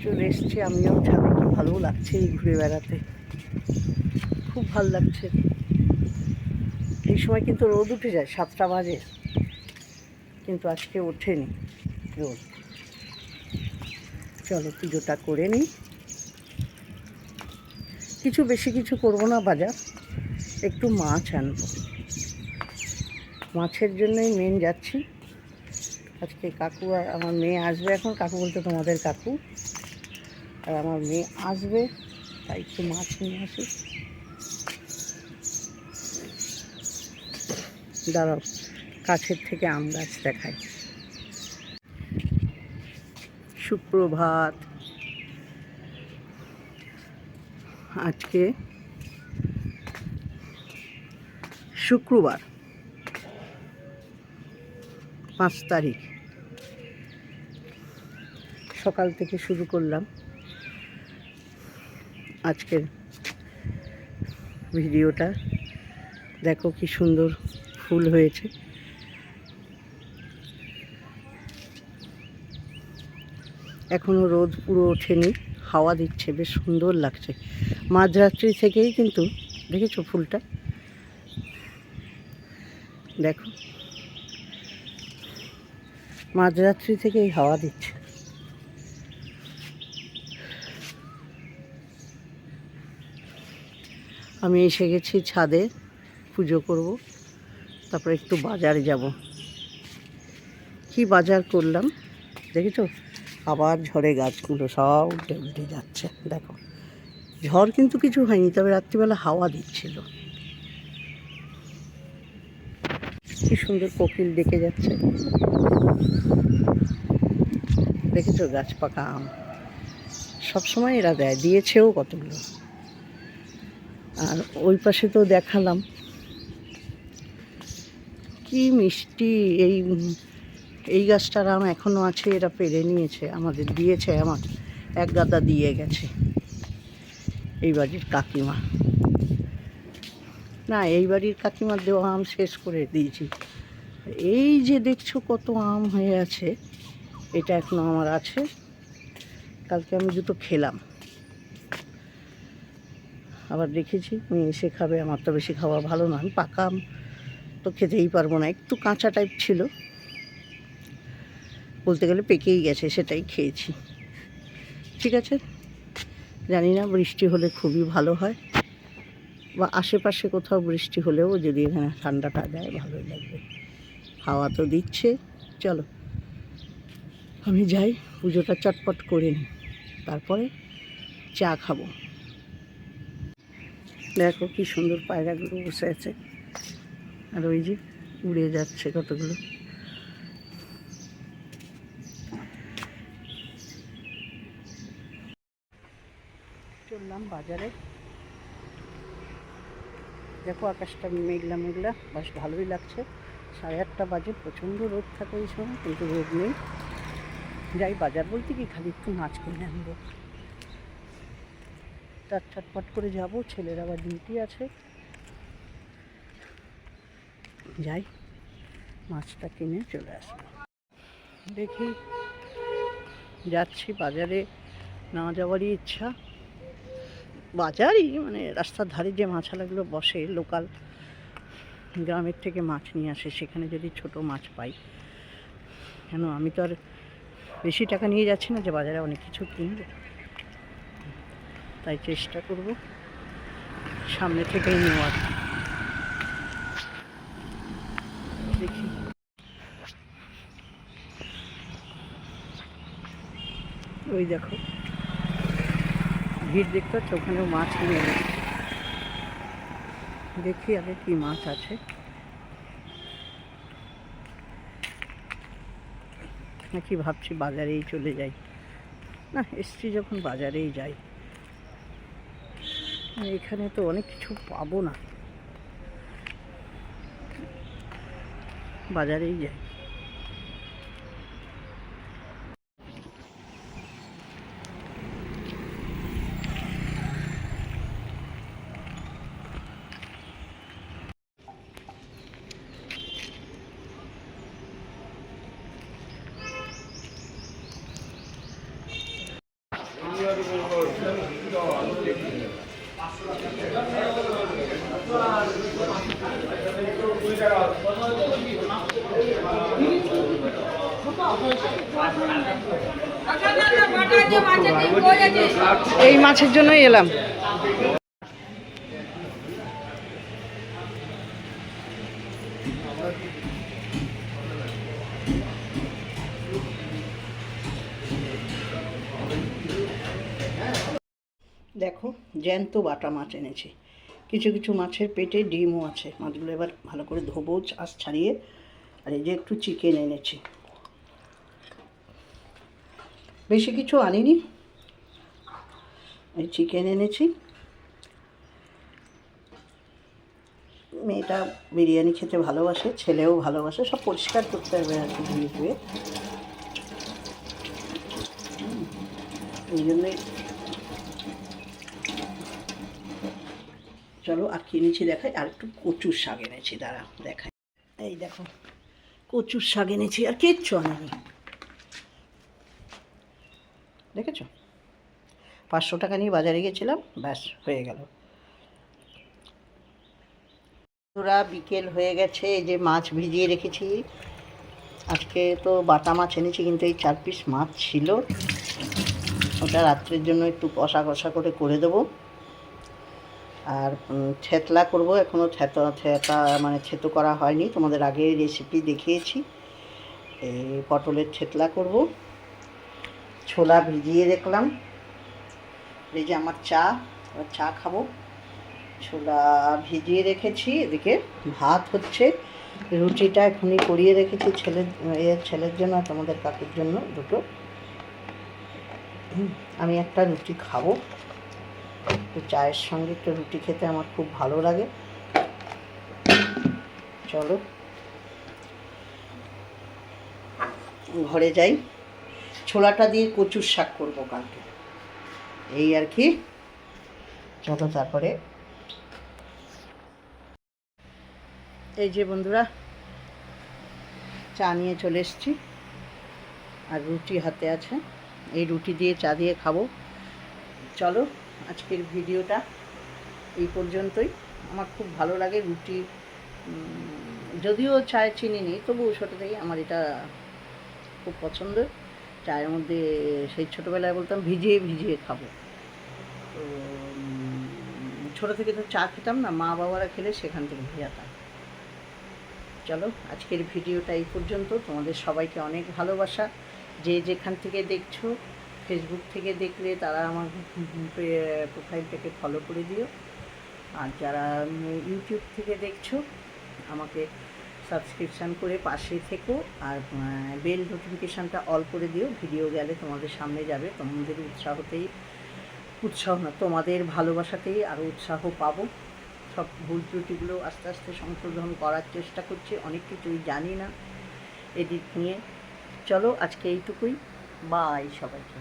চলে এসছি আমিও ছাদে। কি ভালো লাগছে এই ঘুরে বেড়াতে, খুব ভালো লাগছে। এই সময় কিন্তু রোদ উঠে যায়, 7টা বাজে, কিন্তু আজকে ওঠেনি রোদ। চলো পুজোটা করে নিই। কিছু বেশি কিছু করবো না, বাজার একটু মাছ আনবো, মাছের জন্যই মেন যাচ্ছি আজকে। কাকু আর আমার মেয়ে আসবে, এখন কাকু বলতে তোমাদের কাকু, আর আমার মেয়ে আসবে, তাই একটু মাছ নিয়ে আসি। দাঁড়াও, কাছের থেকে আম গাছ দেখাই। সুপ্রভাত। আজকে শুক্রবার, 5 তারিখ। সকাল থেকে শুরু করলাম আজকের ভিডিওটা। দেখো কি সুন্দর ফুল হয়েছে। এখনও রোদ পুরো ওঠেনি, হাওয়া দিচ্ছে, বেশ সুন্দর লাগছে। মাঝরাত্রি থেকেই কিন্তু দেখেছো ফুলটা, দেখো মাঝরাত্রি থেকেই হাওয়া দিচ্ছে। আমি এসে গেছি ছাদে, পুজো করব, তারপরে একটু বাজারে যাব। কি বাজার করলাম দেখেছো? আবার ঝড়ে গাছগুলো সব উল্টে উল্টে যাচ্ছে। দেখো, ঝড় কিন্তু কিছু হয়নি, তবে রাত্রিবেলা হাওয়া দিচ্ছিল। কি সুন্দর কোকিল ডেকে যাচ্ছে, দেখেছো? গাছ পাকা আম সবসময় এরা দেয়, দিয়েছেও কতগুলো। আর ওই পাশে তো দেখালাম কি মিষ্টি। এই গাছটার আম এখনও আছে, এরা পেরে নিয়েছে, আমাদের দিয়েছে, আমার এক গাদা দিয়ে গেছে এই বাড়ির কাকিমা। না, এই বাড়ির কাকিমার দেওয়া আম শেষ করে দিয়েছি। এই যে দেখছো কত আম হয়ে আছে, এটা এখনো আমার আছে। কালকে আমি 2টো খেলাম, আবার রেখেছি, মেয়ে এসে খাবে। আমার তো বেশি খাওয়া ভালো না, আমি পাকা আম তো খেতেই পারবো না, একটু কাঁচা টাইপ ছিল, বলতে গেলে পেকেই গেছে, সেটাই খেয়েছি। ঠিক আছে, জানি না, বৃষ্টি হলে খুবই ভালো হয়, বা আশেপাশে কোথাও বৃষ্টি হলেও যদি এখানে ঠান্ডাটা দেয় ভালোই লাগবে। হাওয়া তো দিচ্ছে। চলো আমি যাই, পুজোটা চটপট করে নিই, তারপরে চা খাবো। দেখো কি সুন্দর পায়রাগুলো বসে আছে, আর ওই যে উড়ে যাচ্ছে কতগুলো। চললাম বাজারে। দেখো আকাশটা মেঘলা মেঘলা, বেশ ভালোই লাগছে। 8:30 বাজে, প্রচণ্ড রোদ থাকে এই সময়, কিন্তু রোদ নেই। যাই, বাজার বলতে কি খালি একটু মাছ কিনে আনবো, তার চটপট করে যাবো, ছেলের আবার ডিউটি আছে। যাই, মাছটা কিনে চলে আসবো। দেখি, যাচ্ছি বাজারে, না যাওয়ারই ইচ্ছা। বাজারই মানে রাস্তার ধারে যে মাছালাগুলো বসে, লোকাল গ্রামের থেকে মাছ নিয়ে আসে, সেখানে যদি ছোট মাছ পাই। কেন, আমি তো আর বেশি টাকা নিয়ে যাচ্ছি না যে বাজারে অনেক কিছু কিনবো, তাই চেষ্টা করব সামনে থেকেই নেওয়ার। দেখি, ওই দেখো ভিড় দেখতে হচ্ছে, ওখানেও মাছ নিয়ে এলো। দেখি আগে কি মাছ আছে। নাকি ভাবছি বাজারেই চলে যাই, না এসছি যখন বাজারেই যাই, এখানে তো অনেক কিছু পাবো না, বাজারেই যাই। এই মাছের জন্যই এলাম। দেখো জ্যান্ত বাটা মাছ এনেছি, কিছু কিছু মাছের পেটে ডিমও আছে। মাছগুলো এবার ভালো করে ধোবো আঁশ ছাড়িয়ে। আর এই যে একটু চিকেন এনেছি, বেশি কিছু আনিনি, এই চিকেন এনেছি। মেয়েটা বিরিয়ানি খেতে ভালোবাসে, ছেলেও ভালোবাসে, সব পরিষ্কার করতে হবে আর কি ধুয়ে ধুয়ে। এই জন্যই চলো আর কি এনেছি দেখাই। আর একটু কচুর শাক এনেছি, দাঁড়া দেখাই। এই দেখো কচুর শাক এনেছি, আর কিচ্ছু আনিনি। দেখেছো, 500 টাকা নিয়ে বাজারে গেছিলাম, ব্যাস হয়ে গেল। ওরা বিকেল হয়ে গেছে, এই যে মাছ ভিজিয়ে রেখেছি। আজকে তো বাটা মাছ এনেছি, কিন্তু এই 4 পিস মাছ ছিল, ওটা রাত্রের জন্য একটু কষা কষা করে দেবো। আর থেতলা করব, এখনও থেতা মানে থেতো করা হয়নি, তোমাদের আগে রেসিপি দেখিয়েছি। এই পটলের থেতলা করব। ছোলা ভিজিয়ে রাখলাম, এই যে আমার চা খাবো। ছোলা ভিজিয়ে রেখেছি, এদিকে ভাত হচ্ছে। রুটিটা এখনই করিয়ে রেখেছি ছেলের জন্য আর তোমাদের কাকুর জন্য দুটো। আমি একটা রুটি খাবো, তো চায়ের সঙ্গে একটু রুটি খেতে আমার খুব ভালো লাগে। চলো ঘরে যাই, ছোলাটা দিয়ে কচুর শাক করবো কালকে, এই আর কি। চলো তারপরে। এই যে বন্ধুরা, চা নিয়ে চলে এসেছি, আর রুটি হাতে আছে, এই রুটি দিয়ে চা দিয়ে খাবো। চলো আজকের ভিডিওটা এই পর্যন্তই। আমার খুব ভালো লাগে রুটি, যদিও চায়ে চিনি নেই, তবুও ছোটো থেকেই আমার এটা খুব পছন্দ। চায়ের মধ্যে সেই ছোটোবেলায় বলতাম ভিজিয়ে ভিজিয়ে খাবো। তো ছোটো থেকে তো চা খেতাম না, মা বাবারা খেলে সেখান থেকে ভেজাতাম। চলো আজকের ভিডিওটা এই পর্যন্ত। তোমাদের সবাইকে অনেক ভালোবাসা। যে যেখান থেকে দেখছো, ফেসবুক থেকে দেখলে তারা আমার প্রোফাইলটাকে ফলো করে দিও, আর যারা ইউটিউব থেকে দেখছো আমাকে সাবস্ক্রিপশান করে পাশে থেকো, আর বেল নোটিফিকেশানটা অল করে দিও। ভিডিও গেলে তোমাদের সামনে যাবে। তোমাদের তোমাদের ভালোবাসাতেই আরও উৎসাহ পাবো। সব ভুল ত্রুটিগুলো আস্তে আস্তে সংশোধন করার চেষ্টা করছি, অনেক কিছুই জানি না এডিট নিয়ে। চলো আজকে এইটুকুই, বাই সবাইকে।